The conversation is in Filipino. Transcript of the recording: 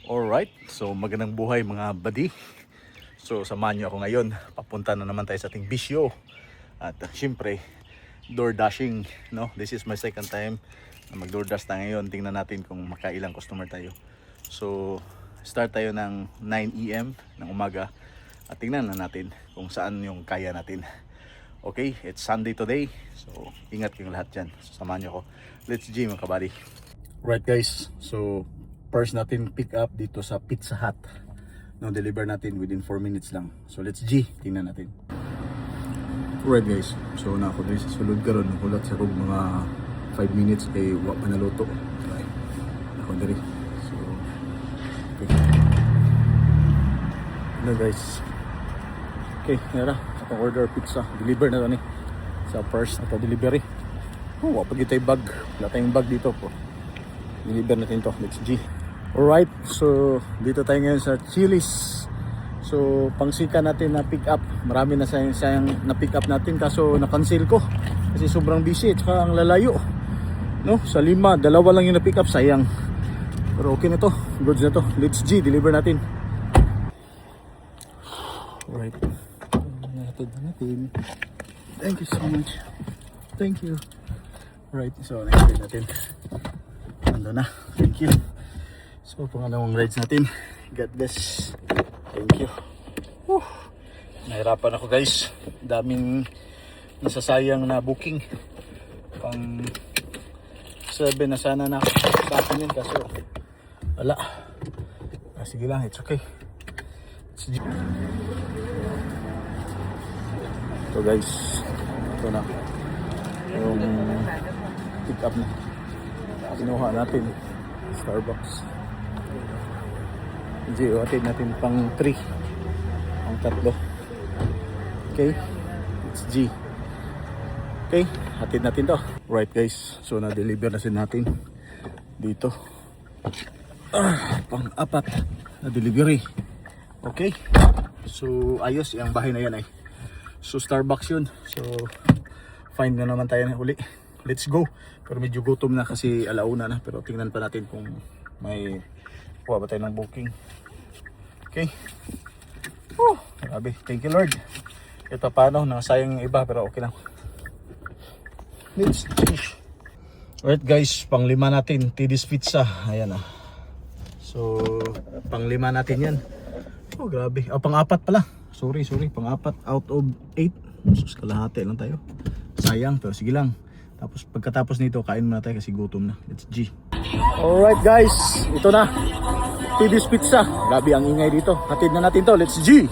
Alright, so magandang buhay mga buddy. So samahan niyo ako ngayon. Papunta na naman tayo sa ating bisyo. At syempre, door dashing, no? This is my second time na mag door dash na ngayon. Tingnan natin kung makailang customer tayo. So start tayo ng 9 AM ng umaga. At tingnan na natin kung saan yung kaya natin. Okay, it's Sunday today. So ingat kayong lahat dyan. So, samahan niyo ako. Let's G mga kabady. Right guys, so first natin pick up dito sa Pizza Hut. No, deliver natin within 4 minutes lang. So let's G, tingnan natin. Alright guys, so na ako dito sa sulod karon, hulat sa kog mga 5 minutes kay wa pa naluto. Okay. Ako diri. So okay. Hello guys. Okay, nara, ako order pizza, deliver na ni sa first ato delivery. Oh, wa pa gitay bag. Wala tayong bag dito po. Deliver natin to, let's G. Alright, so dito tayo ngayon sa Chili's. So pangsika natin na pick up. Marami na sayang na pick up natin kaso na-cancel ko kasi sobrang busy at saka ang lalayo, no? Sa 5, 2 lang yung na pick up, sayang. Pero okay na to, goods na to. Let's G, deliver natin. Alright, natid na natin. Thank you so much. Thank you. Alright, so next natin. Ando na, thank you. So pangalawang rides natin. God bless. Thank you. Whew. Nahirapan ako guys. Daming nasasayang na booking. Pang 7 na sana na sa akin yun kaso wala. Sige lang, it's okay. So guys, ito na yung pick up na kinuha natin. Starbucks. G, atid natin pang 3. Ang 3. Okay, it's G. Okay, atid natin to. Right guys, so na-deliver na sin natin dito. Pang 4 na delivery. Okay, so ayos yung bahay na yan ay. So Starbucks yun. So find na naman tayo na uli. Let's go. Pero medyo gutom na kasi alauna na. Pero tingnan pa natin kung may kuha ba tayo ng booking. Okay. Oh, grabe. Thank you Lord. Ito paano, nasayang yung iba pero okay lang. Let's see. Alright guys, pang 5 natin. Tidis Pizza. Ayan ah. So, pang 5 natin yan. Oh, grabe. Oh, pang 4 pala. Sorry. Pang 4 out of 8. Sus, kalahati lang tayo. Sayang, pero sige lang. Tapos pagkatapos nito, kain muna tayo kasi gutom na. Let's G. Alright guys, ito na. Tidis Pizza. Grabe ang ingay dito. Hatid na natin to. Let's G.